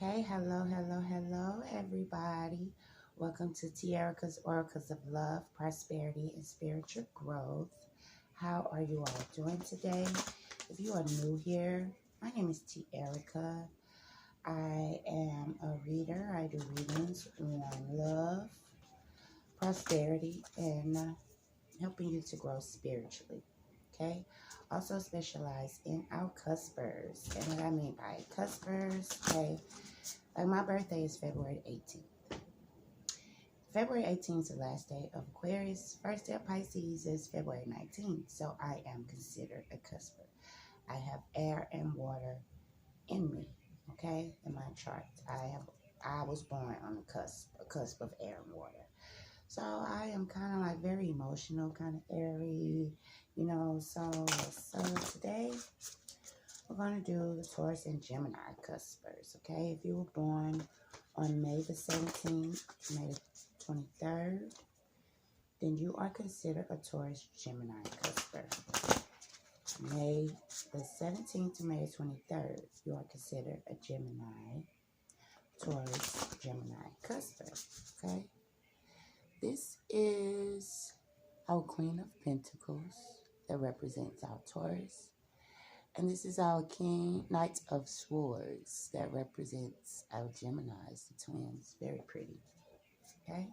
Okay, hello, everybody. Welcome to Tiara's Oracles of Love, Prosperity, and Spiritual Growth. How are you all doing today? If you are new here, my name is Tiara. I am a reader. I do readings on love, prosperity, and helping you to grow spiritually. Okay? Also specialize in our cuspers. And what I mean by cuspers, okay? Like my birthday is February 18th. February 18th is the last day of Aquarius. First day of Pisces is February 19th. So I am considered a cusper. I have air and water in me, okay, in my chart. I was born on the cusp of air and water. So I am kind of like very emotional, kind of airy, So today we're going to do the Taurus and Gemini cuspers, okay? If you were born on May the 17th, May the 23rd, then you are considered a Taurus Gemini cusper. May the 17th to May the 23rd, you are considered a Gemini, Taurus Gemini cusper, okay? This is our Queen of Pentacles that represents our Taurus. And this is our King, Knight of Swords that represents our Geminis, the twins. Very pretty, okay?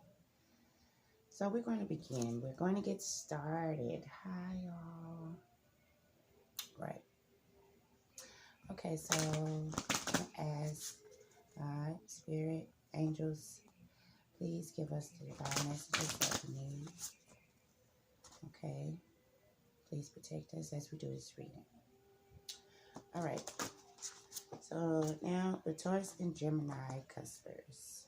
So we're going to begin. We're going to get started. Hi, y'all. Right. Okay, so I'm going to ask God, Spirit, angels, please give us the divine messages that we need. Okay. Please protect us as we do this reading. All right. So now the Taurus and Gemini cuspers.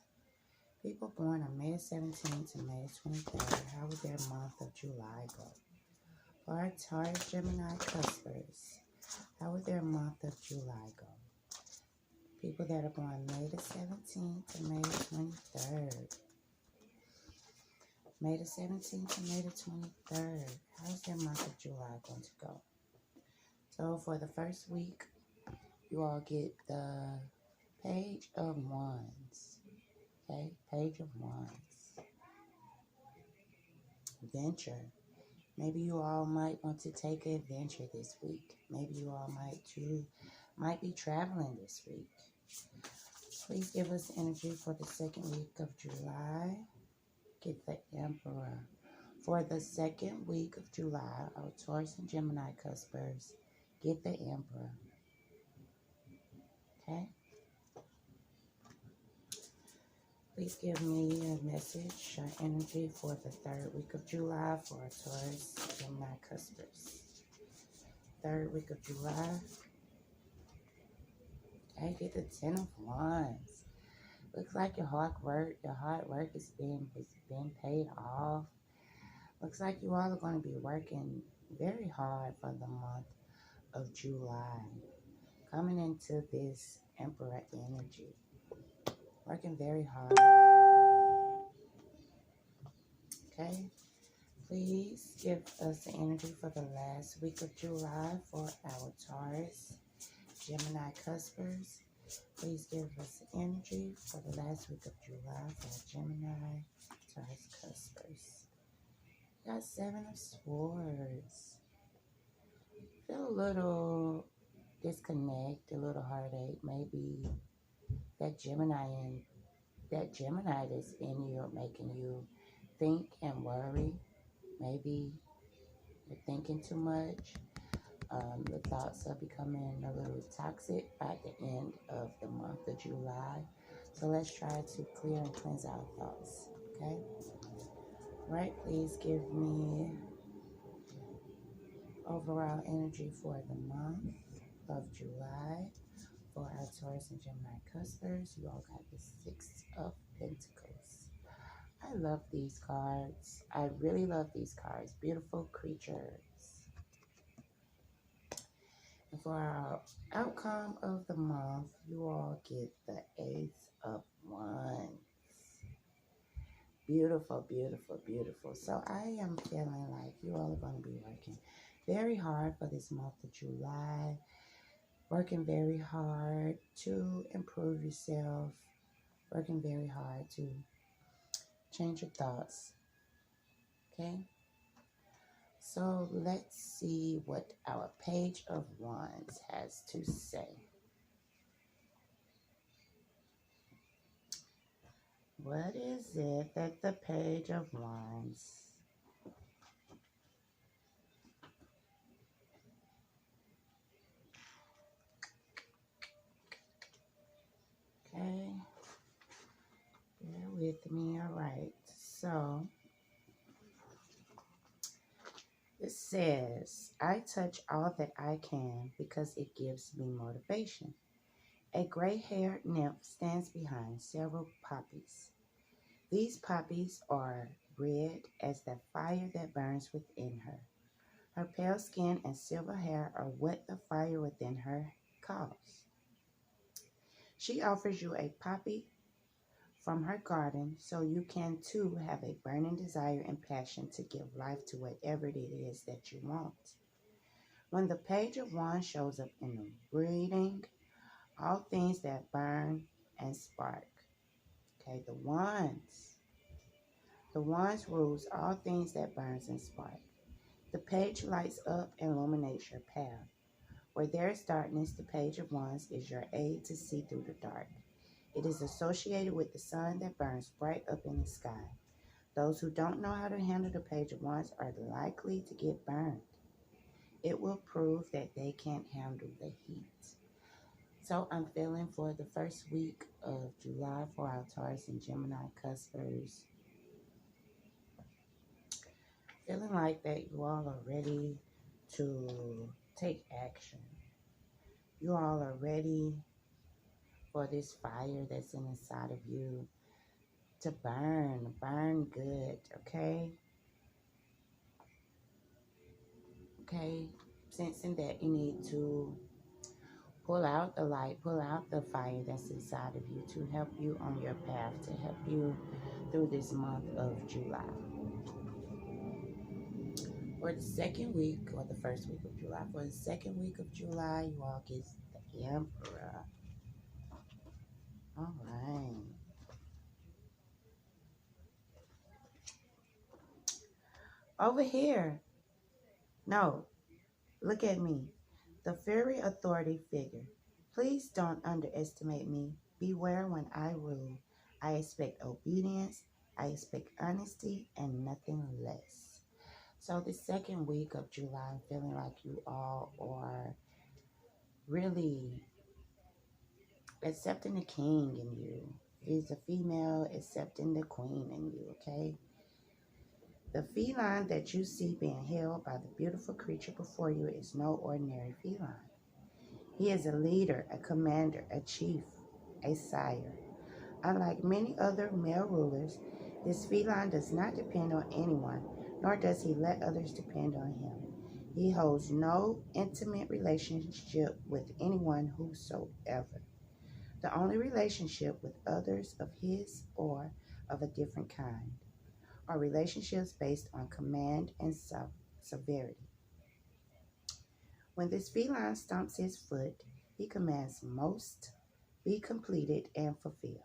People born on May 17th to May 23rd, how would their month of July go? For our Taurus Gemini cuspers, how would their month of July go? People that are born May the 17th to May the 23rd. May the 17th to May the 23rd, how's their month of July going to go? So for the first week, you all get the Page of Wands. Okay, Page of Wands. Adventure. Maybe you all might want to take an adventure this week. Maybe you all might be traveling this week. Please give us energy for the second week of July. Get the Emperor. For the second week of July, our Taurus and Gemini cuspers, get the Emperor. Okay? Please give me a message or energy for the third week of July for our Taurus Gemini cuspers. Third week of July. I get the 10 of Wands. Looks like your hard work is being paid off. Looks like you all are going to be working very hard for the month of July. Coming into this Emperor energy. Working very hard. Okay? Please give us the energy for the last week of July for our Taurus Gemini cuspers. Please give us the energy for the last week of July for our Gemini Taurus cuspers. We got 7 of Swords. Feel a little disconnect, a little heartache. Maybe that Gemini that's in you are making you think and worry. Maybe you're thinking too much. The thoughts are becoming a little toxic by the end of the month of July. So let's try to clear and cleanse our thoughts, okay? Right, please give me overall energy for the month of July for our Taurus and Gemini cuspers. You all got the 6 of Pentacles. I love these cards. I really love these cards. Beautiful creatures. And for our outcome of the month, you all get the 8 of Wands. Beautiful, beautiful, beautiful. So I am feeling like you all are going to be working very hard for this month of July. working very hard to improve yourself, working very hard to change your thoughts. Okay? So let's see what our Page of Wands has to say. What is it that the Page of Wands? Okay, bear with me. All right. So it says, I touch all that I can because it gives me motivation. A gray-haired nymph stands behind several poppies. These poppies are red as the fire that burns within her. Her pale skin and silver hair are what the fire within her calls. She offers you a poppy from her garden so you can too have a burning desire and passion to give life to whatever it is that you want. When the Page of Wands shows up in the reading, all things that burn and spark. Okay, the wands. The wands rules all things that burns and spark. The page lights up and illuminates your path. Where there is darkness, the Page of Wands is your aid to see through the dark. It is associated with the sun that burns bright up in the sky. Those who don't know how to handle the Page of Wands are likely to get burned. It will prove that they can't handle the heat. So I'm feeling for the first week of July for our Taurus and Gemini cuspers. Feeling like that you all are ready to take action. You all are ready for this fire that's inside of you to burn good, okay? Okay, sensing that you need to pull out the light, pull out the fire that's inside of you to help you on your path, to help you through this month of July. For the second week, or the first week of July, for the second week of July, you all get the Emperor. All right. Over here. No, look at me. The fairy authority figure. Please don't underestimate me. Beware when I rule. I expect obedience. I expect honesty and nothing less. So the second week of July, I'm feeling like you all are really accepting the king in you. If it's a female, accepting the queen in you, okay? The feline that you see being held by the beautiful creature before you is no ordinary feline. He is a leader, a commander, a chief, a sire. Unlike many other male rulers, this feline does not depend on anyone, nor does he let others depend on him. He holds no intimate relationship with anyone whosoever. The only relationship with others of his or of a different kind are relationships based on command and severity. When this feline stomps his foot, he commands most be completed and fulfilled.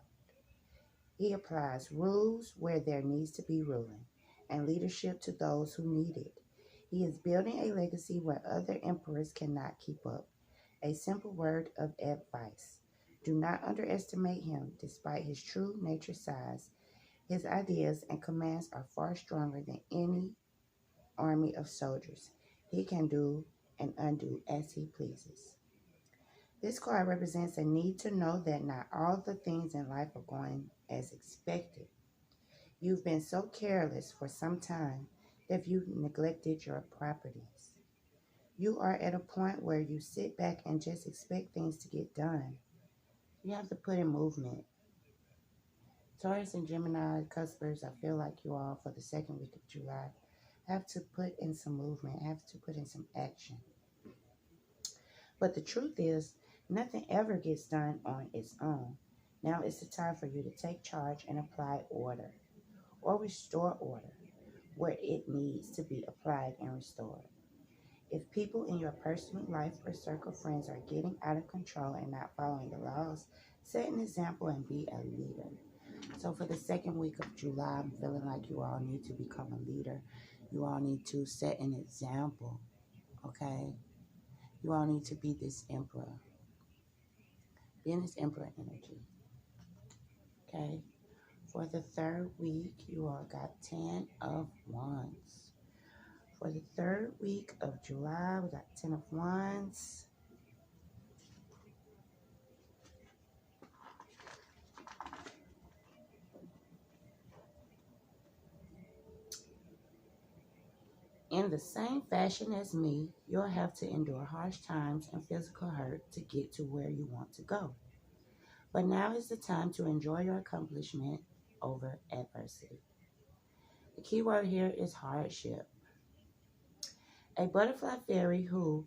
He applies rules where there needs to be ruling, and leadership to those who need it. He is building a legacy where other emperors cannot keep up. A simple word of advice. Do not underestimate him. Despite his true nature size, his ideas and commands are far stronger than any army of soldiers. He can do and undo as he pleases. This card represents a need to know that not all the things in life are going as expected. You've been so careless for some time that you've neglected your properties. You are at a point where you sit back and just expect things to get done. You have to put in movement. Taurus and Gemini cuspers, I feel like you all for the second week of July have to put in some movement, have to put in some action. But the truth is, nothing ever gets done on its own. Now is the time for you to take charge and apply order or restore order where it needs to be applied and restored. If people in your personal life or circle of friends are getting out of control and not following the laws, set an example and be a leader. So for the second week of July, I'm feeling like you all need to become a leader. You all need to set an example, okay? You all need to be this emperor. Be in this emperor energy, okay? For the third week, you all got 10 of Wands. For the third week of July, we got 10 of Wands. In the same fashion as me, you'll have to endure harsh times and physical hurt to get to where you want to go. But now is the time to enjoy your accomplishment over adversity. The key word here is hardship. A butterfly fairy who,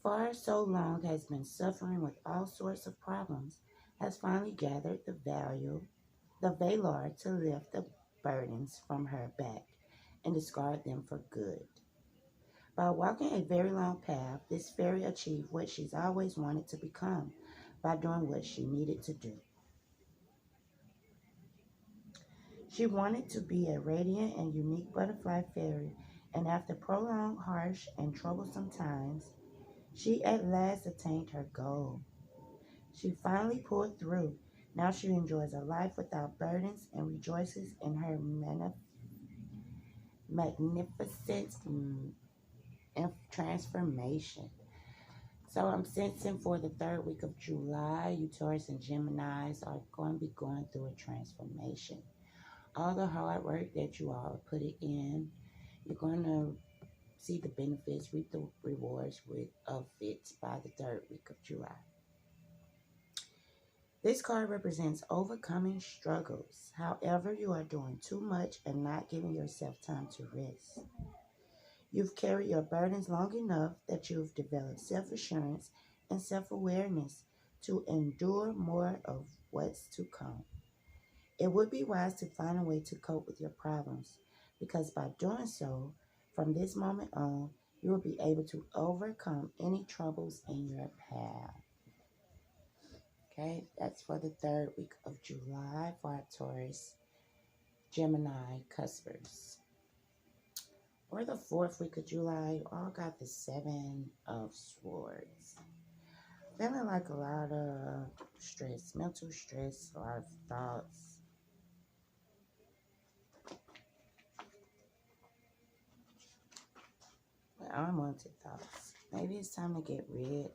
for so long, has been suffering with all sorts of problems, has finally gathered the velour to lift the burdens from her back and discard them for good. By walking a very long path, this fairy achieved what she's always wanted to become by doing what she needed to do. She wanted to be a radiant and unique butterfly fairy, and after prolonged, harsh, and troublesome times, she at last attained her goal. She finally pulled through. Now she enjoys a life without burdens and rejoices in her magnificent transformation. So I'm sensing for the third week of July, you Taurus and Geminis are going to be going through a transformation. All the hard work that you all put it in, you're going to see the benefits, reap the rewards of it by the third week of July. This card represents overcoming struggles. However, you are doing too much and not giving yourself time to rest. You've carried your burdens long enough that you've developed self-assurance and self-awareness to endure more of what's to come. It would be wise to find a way to cope with your problems, because by doing so, from this moment on, you will be able to overcome any troubles in your path. Okay, that's for the third week of July for our Taurus Gemini Cuspers. For the fourth week of July, you all got the Seven of Swords. Feeling like a lot of stress, mental stress, a lot of thoughts. Unwanted thoughts. Maybe it's time to get rid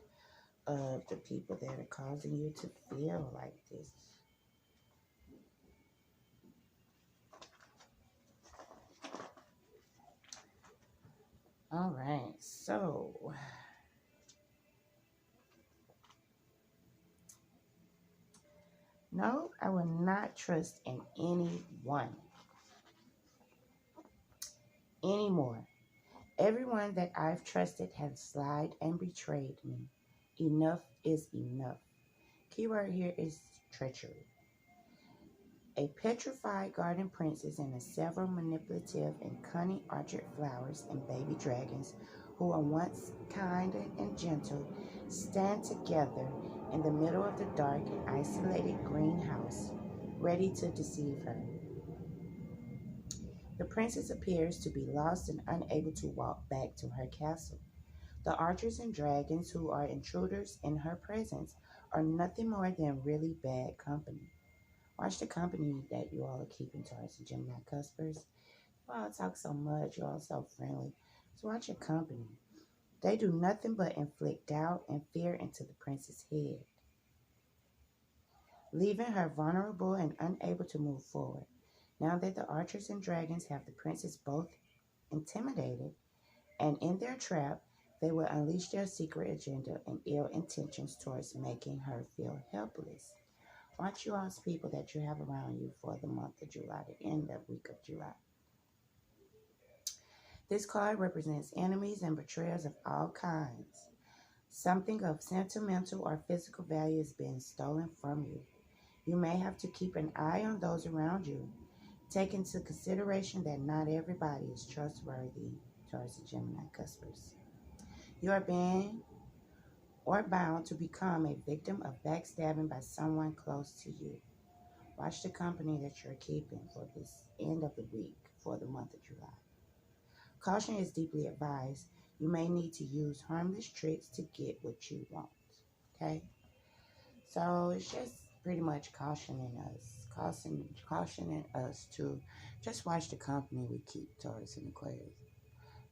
of the people that are causing you to feel like this. All right, so no, I will not trust in anyone anymore. Everyone that I've trusted has lied and betrayed me. Enough is enough. Keyword here is treachery. A petrified garden princess and the several manipulative and cunning orchard flowers and baby dragons who are once kind and gentle stand together in the middle of the dark and isolated greenhouse, ready to deceive her. The princess appears to be lost and unable to walk back to her castle. The archers and dragons who are intruders in her presence are nothing more than really bad company. Watch the company that you all are keeping, Taurus and Gemini Cuspers. You all talk so much, you all so friendly. So watch your company. They do nothing but inflict doubt and fear into the princess' head, leaving her vulnerable and unable to move forward. Now that the archers and dragons have the princess both intimidated and in their trap, they will unleash their secret agenda and ill intentions towards making her feel helpless. Watch you all's people that you have around you for the month of July, the end of week of July. This card represents enemies and betrayers of all kinds. Something of sentimental or physical value is being stolen from you. You may have to keep an eye on those around you. Take into consideration that not everybody is trustworthy, Taurus and Gemini Cuspers. You are being or bound to become a victim of backstabbing by someone close to you. Watch the company that you're keeping for this end of the week for the month of July. Caution is deeply advised. You may need to use harmless tricks to get what you want. Okay? So it's just pretty much cautioning us to just watch the company we keep, Taurus and Aquarius.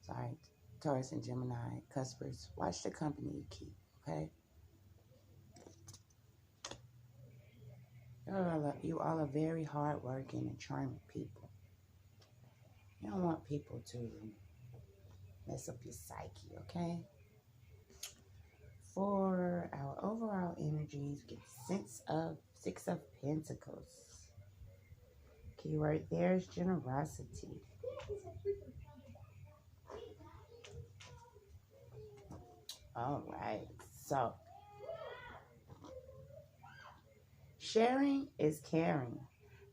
Sorry, Taurus and Gemini Cuspers. Watch the company you keep, okay? You all are very hardworking and charming people. You don't want people to mess up your psyche, okay? For our overall energies, we get Six of Pentacles. Keyword there is generosity. All right, so sharing is caring.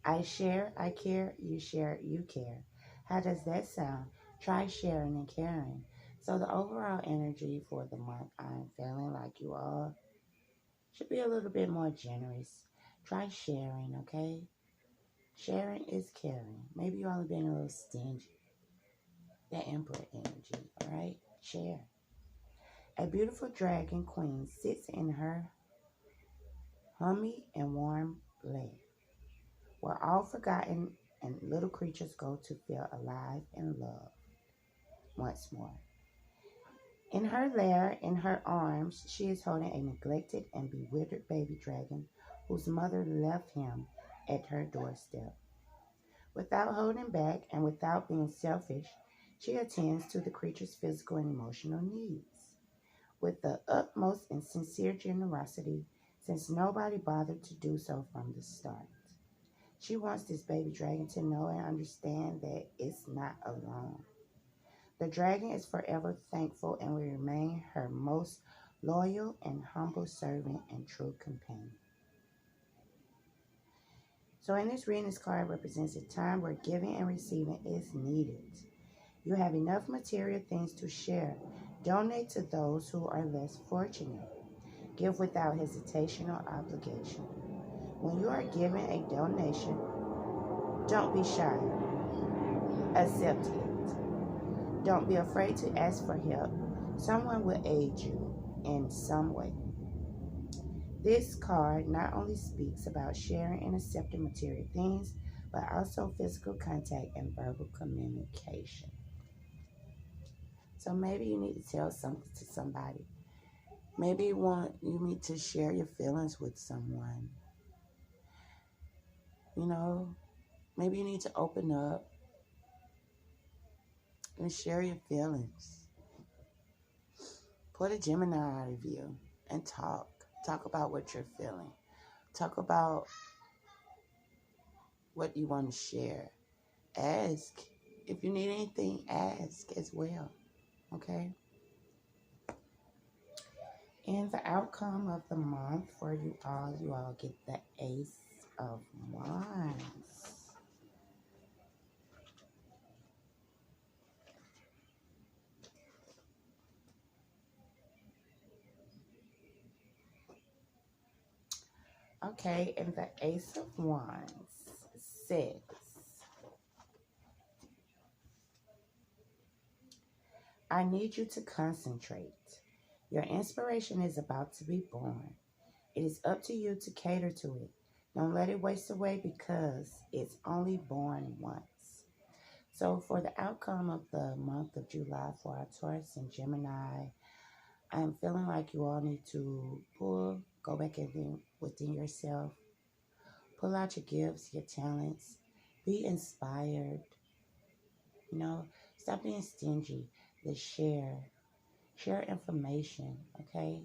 I share, I care, you share, you care. How does that sound? Try sharing and caring. So the overall energy for the month, I'm feeling like you all should be a little bit more generous. Try sharing, okay? Sharing is caring. Maybe you all have been a little stingy. That Emperor energy, all right? Share. A beautiful dragon queen sits in her hummy and warm lair, where all forgotten and little creatures go to feel alive and loved once more. In her lair, in her arms, she is holding a neglected and bewildered baby dragon whose mother left him at her doorstep. Without holding back and without being selfish, she attends to the creature's physical and emotional needs with the utmost and sincere generosity, since nobody bothered to do so from the start. She wants this baby dragon to know and understand that it's not alone. The dragon is forever thankful and will remain her most loyal and humble servant and true companion. So in this reading, this card represents a time where giving and receiving is needed. You have enough material things to share. Donate to those who are less fortunate. Give without hesitation or obligation. When you are giving a donation, don't be shy. Accept it. Don't be afraid to ask for help. Someone will aid you in some way. This card not only speaks about sharing and accepting material things, but also physical contact and verbal communication. So maybe you need to tell something to somebody. Maybe you need to share your feelings with someone. You know, maybe you need to open up and share your feelings. Put a Gemini out of you and talk. Talk about what you're feeling. Talk about what you want to share. Ask. If you need anything, ask as well. Okay? And the outcome of the month for you all get the Ace of Wands. Okay, and the Ace of Wands says, I need you to concentrate. Your inspiration is about to be born. It is up to you to cater to it. Don't let it waste away because it's only born once. So for the outcome of the month of July for our Taurus and Gemini, I'm feeling like you all need to go back within yourself, pull out your gifts, your talents, be inspired, stop being stingy. Let's share information, okay?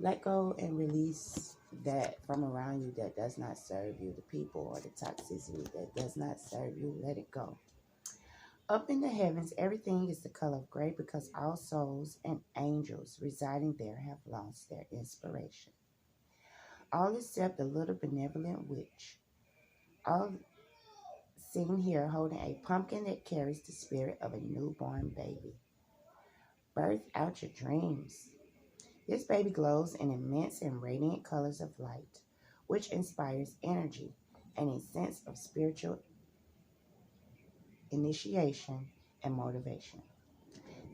Let go and release that from around you that does not serve you, the people or the toxicity that does not serve you. Let it go. Up in the heavens, everything is the color of gray because all souls and angels residing there have lost their inspiration. All except the little benevolent witch. All seen here holding a pumpkin that carries the spirit of a newborn baby. Birth out your dreams. This baby glows in immense and radiant colors of light, which inspires energy and a sense of spiritual initiation and motivation.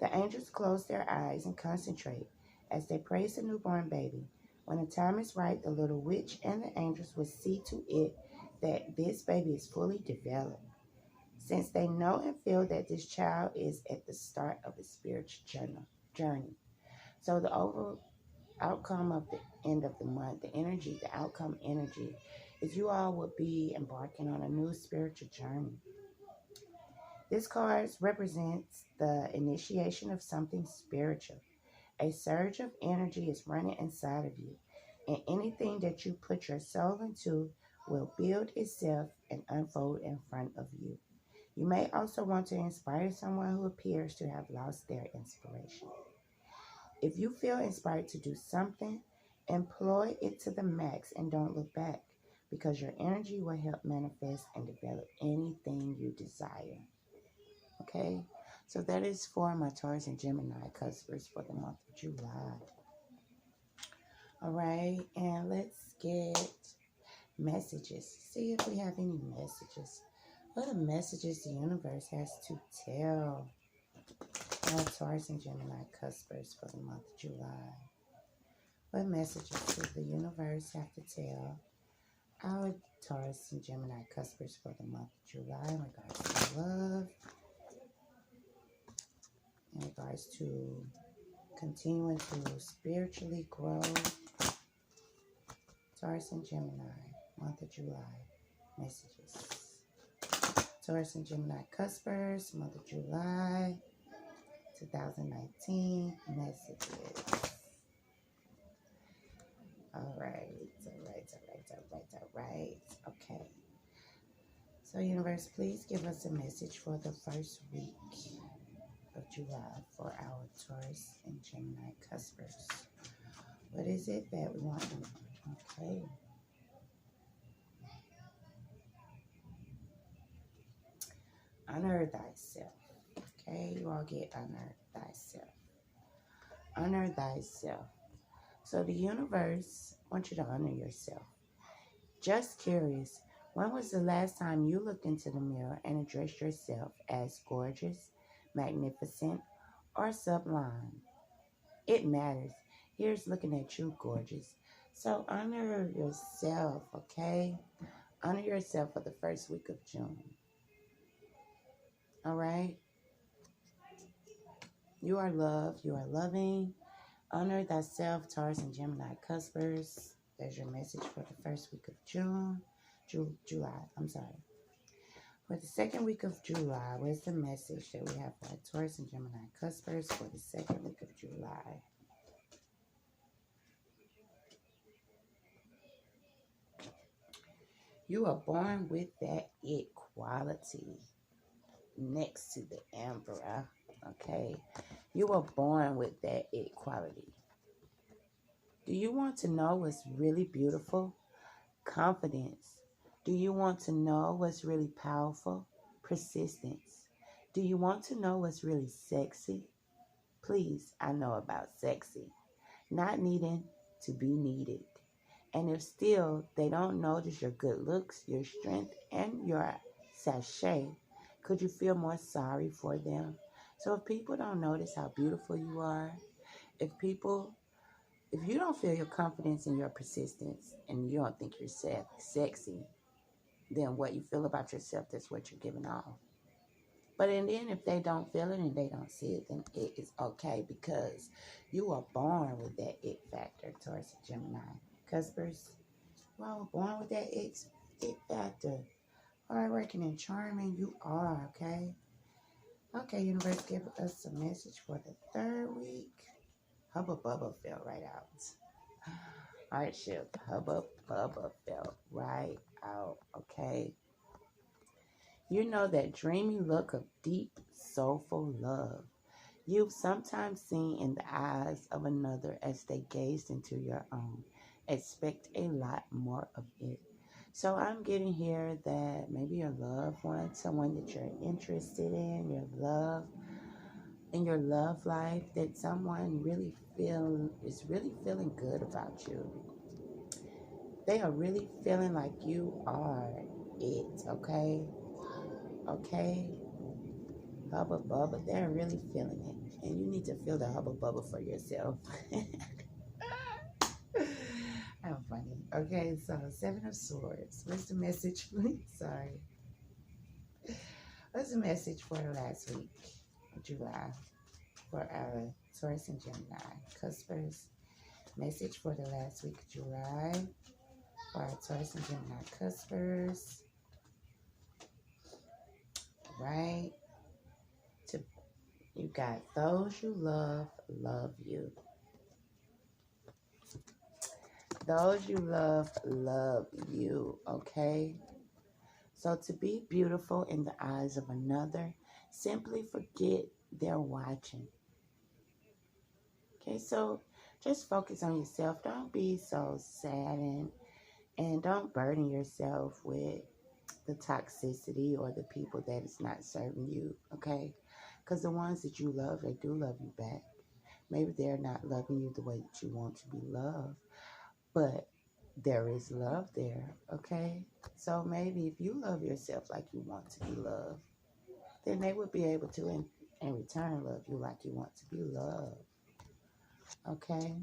The angels close their eyes and concentrate as they praise the newborn baby. When the time is right, the little witch and the angels will see to it that this baby is fully developed, since they know and feel that this child is at the start of a spiritual journey. So the overall outcome of the end of the month, the outcome energy, is you all will be embarking on a new spiritual journey. This card represents the initiation of something spiritual. A surge of energy is running inside of you, and anything that you put your soul into will build itself and unfold in front of you. You may also want to inspire someone who appears to have lost their inspiration. If you feel inspired to do something, employ it to the max and don't look back, because your energy will help manifest and develop anything you desire. Okay? So that is for my Taurus and Gemini cuspers for the month of July. All right, and let's get messages. See if we have any messages. What are messages the universe has to tell our Taurus and Gemini cuspers for the month of July? What messages does the universe have to tell our Taurus and Gemini cuspers for the month of July in regards to love, in regards to continuing to spiritually grow? Taurus and Gemini, month of July, messages. Taurus and Gemini cuspers, month of July, 2019, messages. All right. Okay. So, universe, please give us a message for the first week of July for our Taurus and Gemini cuspers. What is it that we want them? Okay. Honor thyself. Okay, you all get honor thyself. Honor thyself. So the universe wants you to honor yourself. Just curious, when was the last time you looked into the mirror and addressed yourself as gorgeous, magnificent, or sublime? It matters. Here's looking at you, gorgeous. So honor yourself, okay? Honor yourself for the first week of June. All right? You are loved. You are loving. Honor thyself, Taurus and Gemini cuspers. There's your message for the first week of July. For the second week of July, where's the message that we have for Taurus and Gemini cuspers for the second week of July? You are born with that it quality next to the Emperor. Okay? You were born with that it quality. Do you want to know what's really beautiful? Confidence. Do you want to know what's really powerful? Persistence. Do you want to know what's really sexy? Please, I know about sexy. Not needing to be needed. And if still they don't notice your good looks, your strength, and your sachet, could you feel more sorry for them? So if people don't notice how beautiful you are, if you don't feel your confidence and your persistence and you don't think you're sexy, then what you feel about yourself, that's what you're giving off. But and then if they don't feel it and they don't see it, then it is okay, because you are born with that it factor, Taurus and Gemini cuspers. You are born with that it factor. Hardworking and charming, you are, okay? Okay, universe, give us a message for the third week. Hubba Bubba fell right out. Hardship, Hubba Bubba fell right out, okay? You know that dreamy look of deep, soulful love you've sometimes seen in the eyes of another as they gazed into your own. Expect a lot more of it. So I'm getting here that maybe your loved one, someone that you're interested in, your love in your love life that someone is really feeling good about you. They are really feeling like you are it, okay? Okay? Hubba bubba, they're really feeling it. And you need to feel the hubba bubba for yourself. How funny. Okay, so Seven of Swords. What's the message? Sorry. What's the message for the last week of July for our Taurus and Gemini Cuspers? Message for the last week of July for our Taurus and Gemini Cuspers. Right? You got those you love you. Those you love you, okay? So to be beautiful in the eyes of another, simply forget they're watching. Okay, so just focus on yourself. Don't be so saddened and don't burden yourself with the toxicity or the people that is not serving you, okay? Because the ones that you love, they do love you back. Maybe they're not loving you the way that you want to be loved, but there is love there, okay? So maybe if you love yourself like you want to be loved, then they would be able to, in return, love you like you want to be loved, okay?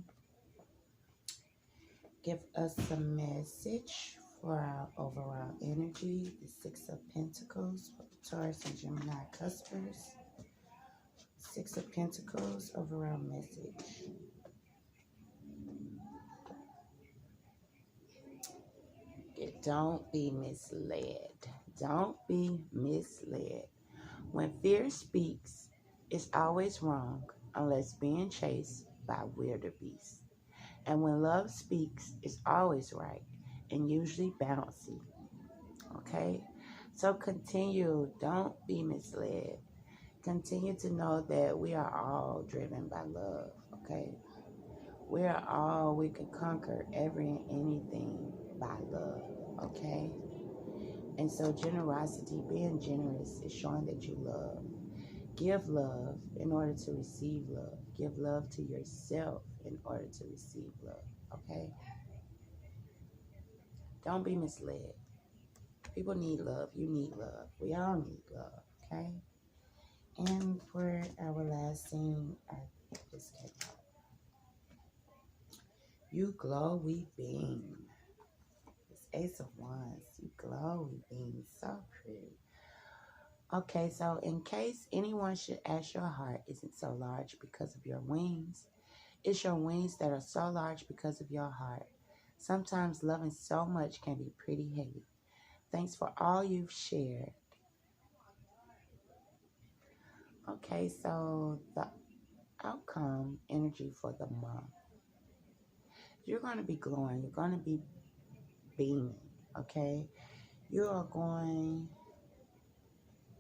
Give us a message for our overall energy, the Six of Pentacles for the Taurus and Gemini Cuspers. Six of Pentacles, overall message. Don't be misled. Don't be misled. When fear speaks, it's always wrong unless being chased by weirder beasts. And when love speaks, it's always right and usually bouncy. Okay? So continue. Don't be misled. Continue to know that we are all driven by love. Okay? We can conquer every and anything by love. Okay? And so generosity, being generous is showing that you love. Give love in order to receive love. Give love to yourself in order to receive love. Okay? Don't be misled. People need love. You need love. We all need love. Okay? And for our last scene, I just came out. You glow, we beam. It's Ace of Wands. You glow, we beam. So pretty. Okay, so in case anyone should ask, your heart isn't so large because of your wings. It's your wings that are so large because of your heart. Sometimes loving so much can be pretty heavy. Thanks for all you've shared. Okay, so the outcome energy for the month. You're going to be glowing. You're going to be beaming, okay? You are going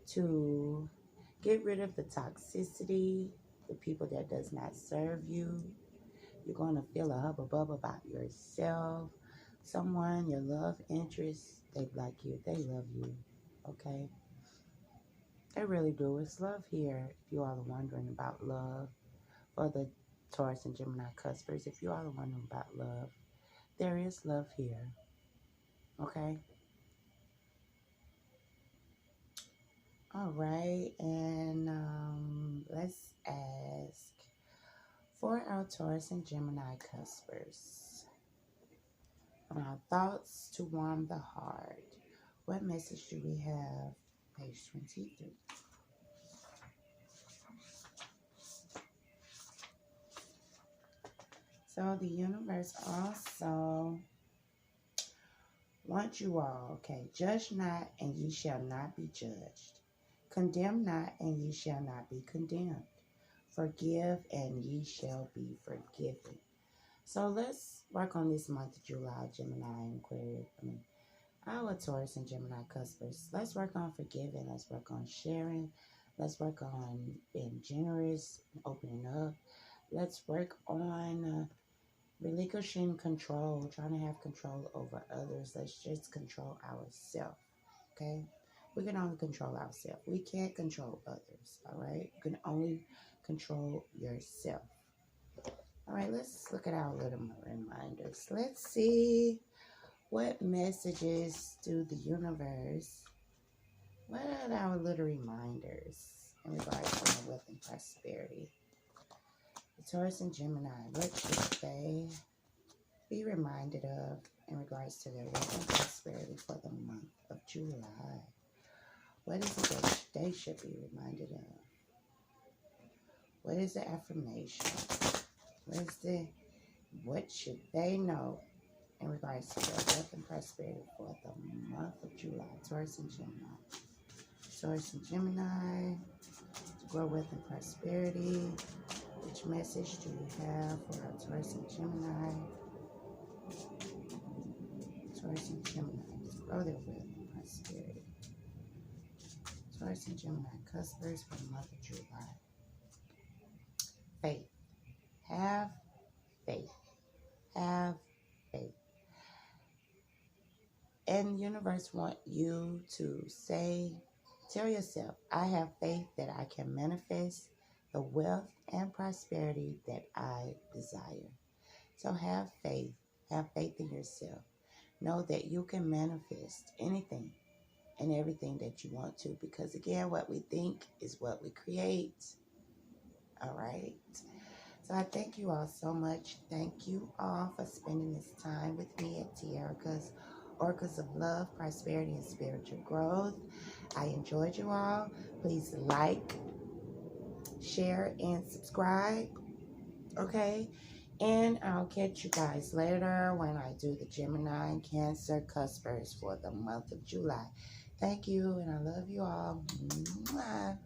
to get rid of the toxicity, the people that does not serve you. You're going to feel a hubba bubba about yourself. Someone, your love interest, they like you. They love you, okay? They really do. It's love here. If you all are wondering about love, for the Taurus and Gemini Cuspers, if you all are wondering about love, there is love here, okay? All right, and let's ask for our Taurus and Gemini Cuspers. Thoughts to warm the heart. What message do we have? Page 23. So the universe also wants you all, okay? Judge not, and ye shall not be judged. Condemn not, and ye shall not be condemned. Forgive, and ye shall be forgiven. So let's work on this month of July, Gemini and Aquarius. Our Taurus and Gemini Cuspers. Let's work on forgiving. Let's work on sharing. Let's work on being generous, opening up. Let's work on relinquishing control, trying to have control over others. Let's just control ourselves, okay? We can only control ourselves. We can't control others, all right? We can only control yourself. All right, let's look at our little reminders. Let's see what messages do the universe, what are our little reminders in regards to wealth and prosperity? The Taurus and Gemini, what should they be reminded of in regards to their wealth and prosperity for the month of July? What is it that they should be reminded of? What is the affirmation? What should they know in regards to their wealth and prosperity for the month of July? Taurus and Gemini. Taurus and Gemini, to grow wealth and prosperity. Which message do you have for our Taurus and Gemini? Taurus and Gemini, to grow their wealth and prosperity. Taurus and Gemini, cuspers for the month of July. Faith. Have faith. Have faith. And the universe wants you to tell yourself, I have faith that I can manifest the wealth and prosperity that I desire. So have faith. Have faith in yourself. Know that you can manifest anything and everything that you want to, because again, what we think is what we create. All right. So I thank you all so much. Thank you all for spending this time with me at Tiara's Oracles of Love, Prosperity, and Spiritual Growth. I enjoyed you all. Please like, share, and subscribe. Okay? And I'll catch you guys later when I do the Gemini and Cancer Cuspers for the month of July. Thank you, and I love you all. Mwah.